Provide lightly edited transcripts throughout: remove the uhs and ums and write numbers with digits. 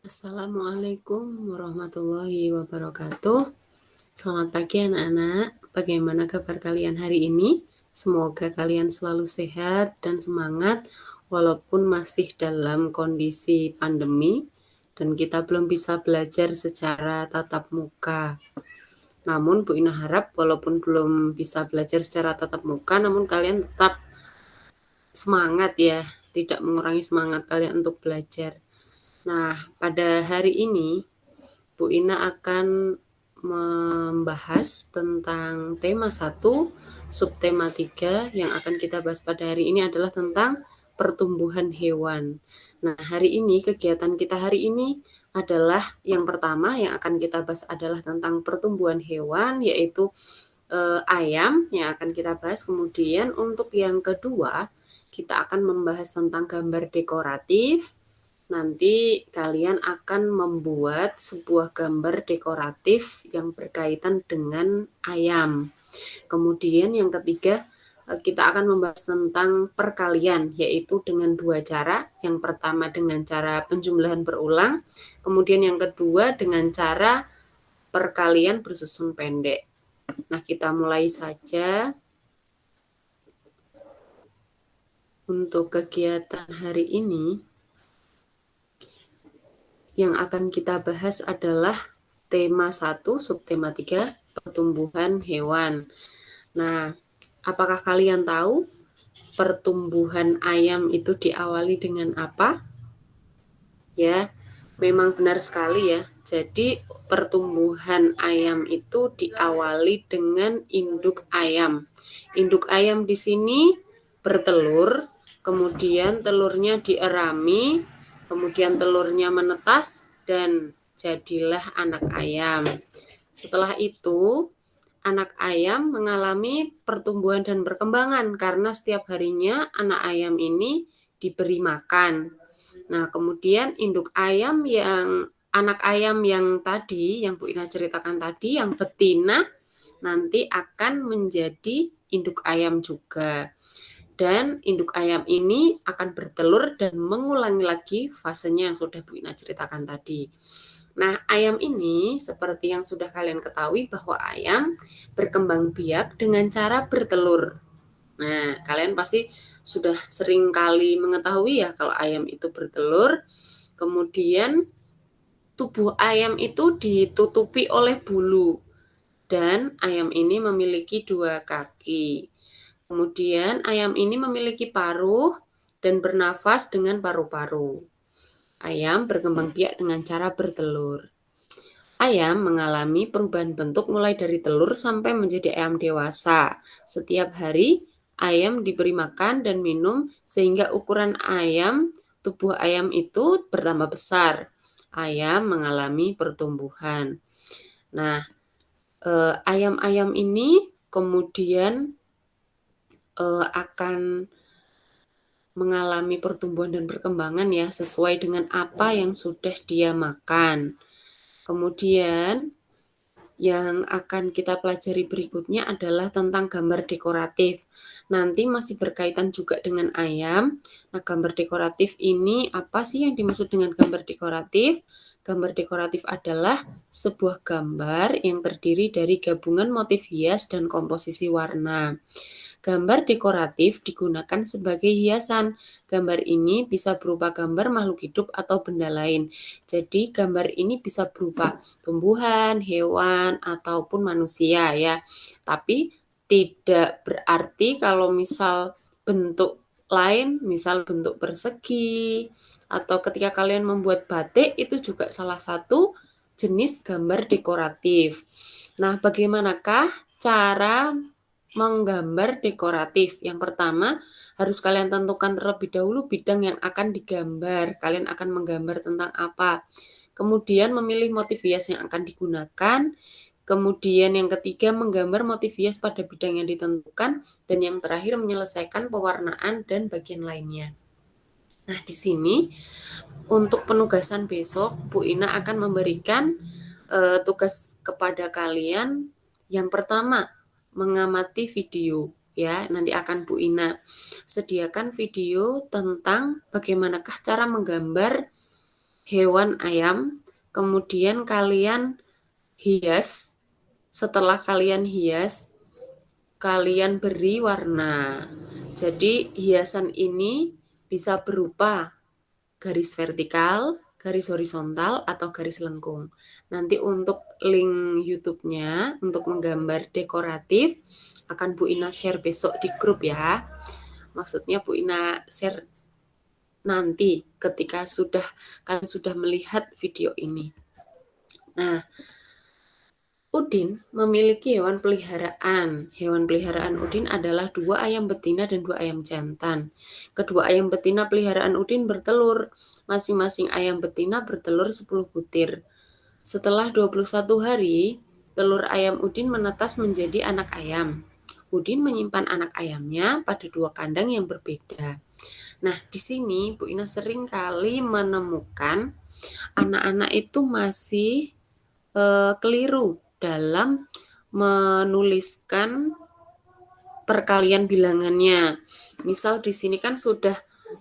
Assalamualaikum warahmatullahi wabarakatuh. Selamat pagi anak-anak. Bagaimana kabar kalian hari ini? Semoga kalian selalu sehat dan semangat walaupun masih dalam kondisi pandemi dan kita belum bisa belajar secara tatap muka. Namun Bu Ina harap walaupun belum bisa belajar secara tatap muka, namun kalian tetap semangat ya, tidak mengurangi semangat kalian untuk belajar. Nah, pada hari ini Bu Ina akan membahas tentang tema 1, subtema 3 yang akan kita bahas pada hari ini adalah tentang pertumbuhan hewan. Nah, hari ini kegiatan kita hari ini adalah yang pertama yang akan kita bahas adalah tentang pertumbuhan hewan, yaitu ayam yang akan kita bahas. Kemudian untuk yang kedua, kita akan membahas tentang gambar dekoratif. Nanti kalian akan membuat sebuah gambar dekoratif yang berkaitan dengan ayam. Kemudian yang ketiga, kita akan membahas tentang perkalian, yaitu dengan 2 cara. Yang pertama dengan cara penjumlahan berulang, kemudian yang kedua dengan cara perkalian bersusun pendek. Nah, kita mulai saja. Untuk kegiatan hari ini, yang akan kita bahas adalah tema 1, subtema 3, pertumbuhan hewan. Nah, apakah kalian tahu pertumbuhan ayam itu diawali dengan apa? Ya, memang benar sekali ya. Jadi, pertumbuhan ayam itu diawali dengan induk ayam. Induk ayam di sini bertelur, kemudian telurnya dierami, kemudian telurnya menetas, dan jadilah anak ayam. Setelah itu, anak ayam mengalami pertumbuhan dan perkembangan karena setiap harinya anak ayam ini diberi makan. Nah, kemudian induk ayam anak ayam yang tadi, yang Bu Ina ceritakan tadi, yang betina, nanti akan menjadi induk ayam juga. Dan induk ayam ini akan bertelur dan mengulangi lagi fasenya yang sudah Bu Ina ceritakan tadi. Nah, ayam ini seperti yang sudah kalian ketahui bahwa ayam berkembang biak dengan cara bertelur. Nah, kalian pasti sudah sering kali mengetahui ya kalau ayam itu bertelur, kemudian tubuh ayam itu ditutupi oleh bulu dan ayam ini memiliki 2 kaki. Kemudian ayam ini memiliki paruh dan bernafas dengan paru-paru. Ayam berkembang biak dengan cara bertelur. Ayam mengalami perubahan bentuk mulai dari telur sampai menjadi ayam dewasa. Setiap hari, ayam diberi makan dan minum sehingga ukuran tubuh ayam itu bertambah besar. Ayam mengalami pertumbuhan. Nah, ayam-ayam ini kemudian akan mengalami pertumbuhan dan perkembangan ya sesuai dengan apa yang sudah dia makan. Kemudian yang akan kita pelajari berikutnya adalah tentang gambar dekoratif. Nanti masih berkaitan juga dengan ayam. Nah, gambar dekoratif ini apa sih yang dimaksud dengan gambar dekoratif? Gambar dekoratif adalah sebuah gambar yang terdiri dari gabungan motif hias dan komposisi warna. Gambar dekoratif digunakan sebagai hiasan. Gambar ini bisa berupa gambar makhluk hidup atau benda lain. Jadi gambar ini bisa berupa tumbuhan, hewan, ataupun manusia ya. Tapi tidak berarti kalau misal bentuk lain, misal bentuk persegi, atau ketika kalian membuat batik itu juga salah satu jenis gambar dekoratif. Nah, bagaimanakah cara menggambar dekoratif? Yang pertama, harus kalian tentukan terlebih dahulu bidang yang akan digambar. Kalian akan menggambar tentang apa? Kemudian memilih motif hias yang akan digunakan. Kemudian yang ketiga, menggambar motif hias pada bidang yang ditentukan. Dan yang terakhir, menyelesaikan pewarnaan dan bagian lainnya. Nah, di sini untuk penugasan besok, Bu Ina akan memberikan tugas kepada kalian. Yang pertama, mengamati video ya. Nanti akan Bu Ina sediakan video tentang bagaimanakah cara menggambar hewan ayam, kemudian kalian hias. Setelah kalian hias, kalian beri warna. Jadi hiasan ini bisa berupa garis vertikal, garis horizontal, atau garis lengkung. Nanti untuk link YouTube-nya, untuk menggambar dekoratif, akan Bu Ina share besok di grup ya. Maksudnya Bu Ina share nanti ketika kalian sudah melihat video ini. Nah, Udin memiliki hewan peliharaan. Hewan peliharaan Udin adalah 2 ayam betina dan 2 ayam jantan. Kedua ayam betina peliharaan Udin bertelur. Masing-masing ayam betina bertelur 10 butir. Setelah 21 hari, telur ayam Udin menetas menjadi anak ayam. Udin menyimpan anak ayamnya pada 2 kandang yang berbeda. Nah, di sini Bu Ina sering kali menemukan anak-anak itu masih keliru dalam menuliskan perkalian bilangannya. Misal di sini kan sudah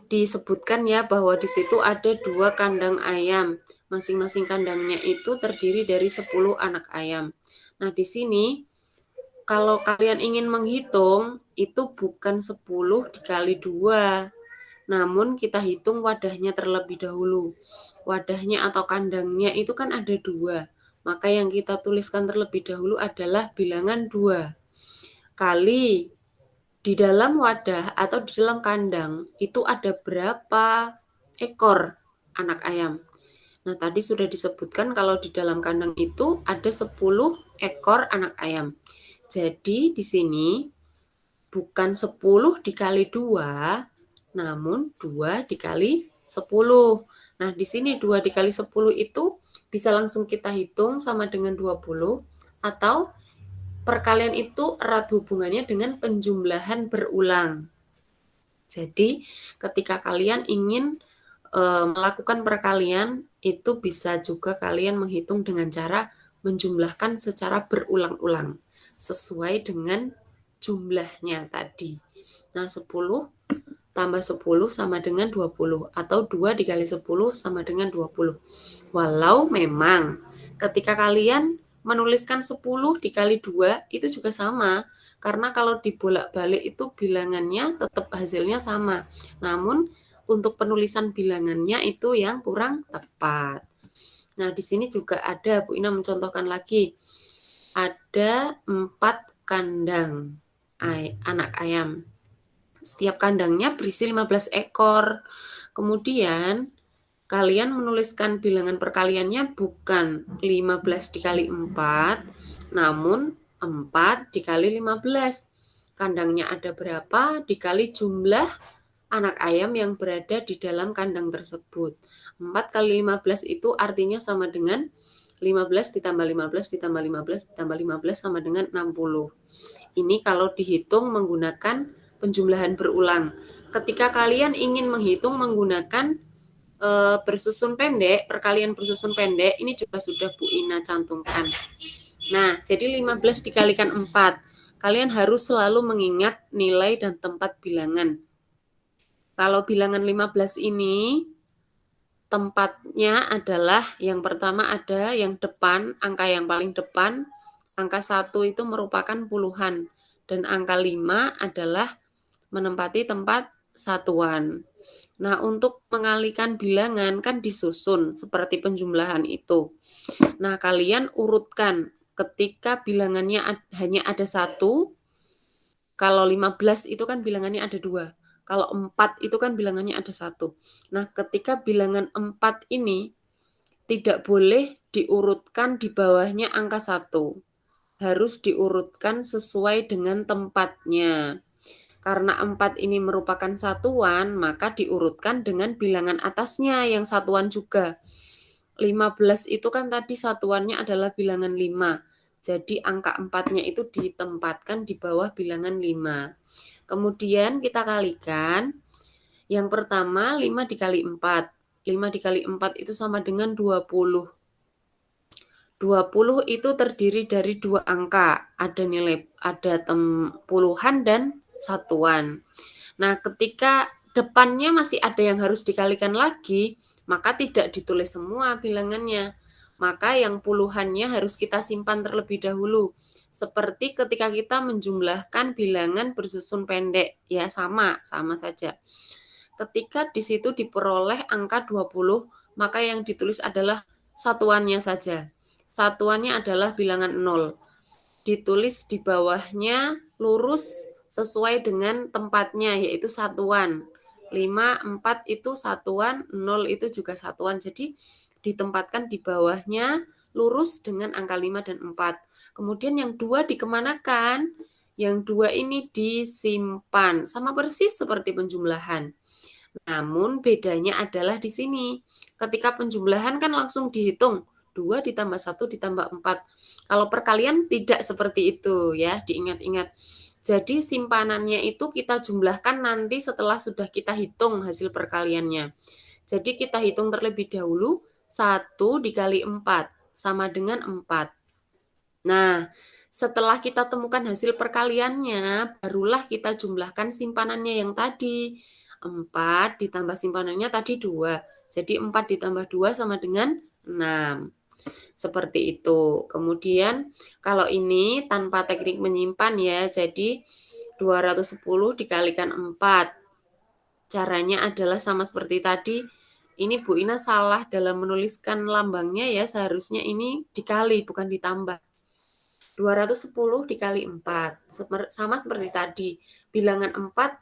disebutkan ya bahwa di situ ada 2 kandang ayam. Masing-masing kandangnya itu terdiri dari 10 anak ayam. Nah, di sini kalau kalian ingin menghitung itu bukan 10 dikali 2. Namun kita hitung wadahnya terlebih dahulu. Wadahnya atau kandangnya itu kan ada 2. Maka yang kita tuliskan terlebih dahulu adalah bilangan 2. Kali di dalam wadah atau di dalam kandang itu ada berapa ekor anak ayam. Nah, tadi sudah disebutkan kalau di dalam kandang itu ada 10 ekor anak ayam. Jadi di sini bukan 10 dikali 2, namun 2 dikali 10. Nah, di sini 2 dikali 10 itu bisa langsung kita hitung sama dengan 20, atau perkalian itu erat hubungannya dengan penjumlahan berulang. Jadi, ketika kalian ingin melakukan perkalian, itu bisa juga kalian menghitung dengan cara menjumlahkan secara berulang-ulang, sesuai dengan jumlahnya tadi. Nah, 10 tambah 10 sama dengan 20, atau 2 dikali 10 sama dengan 20. Walau memang ketika kalian menuliskan 10 dikali 2 itu juga sama, karena kalau dibolak-balik itu bilangannya tetap hasilnya sama. Namun untuk penulisan bilangannya itu yang kurang tepat. Nah, di sini juga ada, Bu Ina mencontohkan lagi. Ada 4 kandang anak ayam. Setiap kandangnya berisi 15 ekor. Kemudian kalian menuliskan bilangan perkaliannya bukan 15 dikali 4, namun 4 dikali 15. Kandangnya ada berapa dikali jumlah anak ayam yang berada di dalam kandang tersebut. 4 kali 15 itu artinya sama dengan 15 ditambah 15 ditambah 15 ditambah 15 sama dengan 60. Ini kalau dihitung menggunakan penjumlahan berulang. Ketika kalian ingin menghitung menggunakan bersusun pendek, perkalian bersusun pendek, ini juga sudah Bu Ina cantumkan. Nah, jadi 15 dikalikan 4. Kalian harus selalu mengingat nilai dan tempat bilangan. Kalau bilangan 15 ini, tempatnya adalah yang pertama ada yang depan, angka yang paling depan, angka 1 itu merupakan puluhan, dan angka 5 adalah menempati tempat satuan. Nah, untuk mengalihkan bilangan kan disusun seperti penjumlahan itu. Nah, kalian urutkan ketika bilangannya hanya ada 1, kalau 15 itu kan bilangannya ada 2. Kalau 4 itu kan bilangannya ada 1. Nah, ketika bilangan 4 ini tidak boleh diurutkan di bawahnya angka 1. Harus diurutkan sesuai dengan tempatnya. Karena 4 ini merupakan satuan, maka diurutkan dengan bilangan atasnya yang satuan juga. 15 itu kan tadi satuannya adalah bilangan 5. Jadi angka 4-nya itu ditempatkan di bawah bilangan 5. Kemudian kita kalikan. Yang pertama 5 dikali 4. 5 dikali 4 itu sama dengan 20. 20 itu terdiri dari 2 angka, ada puluhan dan satuan. Nah, ketika depannya masih ada yang harus dikalikan lagi, maka tidak ditulis semua bilangannya. Maka yang puluhannya harus kita simpan terlebih dahulu. Seperti ketika kita menjumlahkan bilangan bersusun pendek, ya sama saja. Ketika di situ diperoleh angka 20, maka yang ditulis adalah satuannya saja. Satuannya adalah bilangan 0. Ditulis di bawahnya lurus sesuai dengan tempatnya, yaitu satuan. 5, 4 itu satuan, 0 itu juga satuan. Jadi ditempatkan di bawahnya lurus dengan angka 5 dan 4. Kemudian yang 2 dikemanakan? Yang 2 ini disimpan. Sama persis seperti penjumlahan. Namun bedanya adalah di sini. Ketika penjumlahan kan langsung dihitung. 2 ditambah 1 ditambah 4. Kalau perkalian tidak seperti itu ya, diingat-ingat. Jadi simpanannya itu kita jumlahkan nanti setelah sudah kita hitung hasil perkaliannya. Jadi kita hitung terlebih dahulu 1 dikali 4 sama dengan 4. Nah, setelah kita temukan hasil perkaliannya, barulah kita jumlahkan simpanannya yang tadi. 4 ditambah simpanannya tadi 2. Jadi 4 ditambah 2 sama dengan 6. Seperti itu. Kemudian kalau ini tanpa teknik menyimpan ya, jadi 210 dikalikan 4. Caranya adalah sama seperti tadi. Ini Bu Ina salah dalam menuliskan lambangnya ya, seharusnya ini dikali bukan ditambah. 210 dikali 4. Sama seperti tadi. Bilangan 4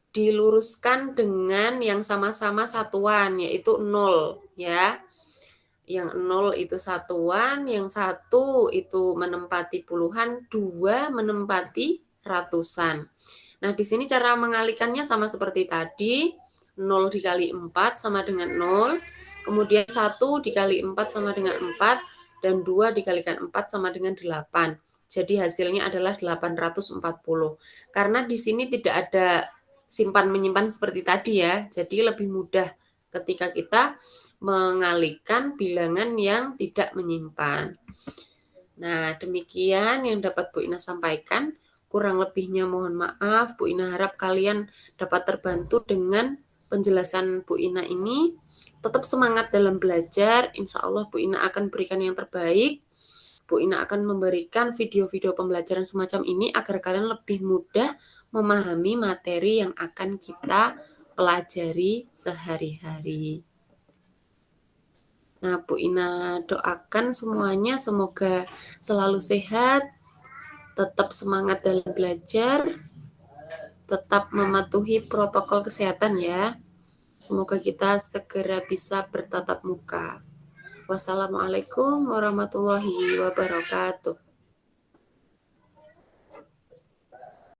diluruskan dengan yang sama-sama satuan, yaitu 0 ya. Yang 0 itu satuan, yang 1 itu menempati puluhan, 2 menempati ratusan. Nah, di sini cara mengalikannya sama seperti tadi. 0 dikali 4 sama dengan 0. Kemudian 1 dikali 4 sama dengan 4. Dan 2 dikalikan 4 sama dengan 8. Jadi hasilnya adalah 840. Karena di sini tidak ada simpan-menyimpan seperti tadi ya. Jadi lebih mudah ketika kita mengalihkan bilangan yang tidak menyimpan. Nah, demikian yang dapat Bu Ina sampaikan. Kurang lebihnya mohon maaf. Bu Ina harap kalian dapat terbantu dengan penjelasan Bu Ina ini. Tetap semangat dalam belajar. Insya Allah Bu Ina akan berikan yang terbaik. Bu Ina akan memberikan video-video pembelajaran semacam ini agar kalian lebih mudah memahami materi yang akan kita pelajari sehari-hari. Nah, Bu Ina doakan semuanya semoga selalu sehat, tetap semangat dalam belajar, tetap mematuhi protokol kesehatan ya. Semoga kita segera bisa bertatap muka. Wassalamualaikum warahmatullahi wabarakatuh.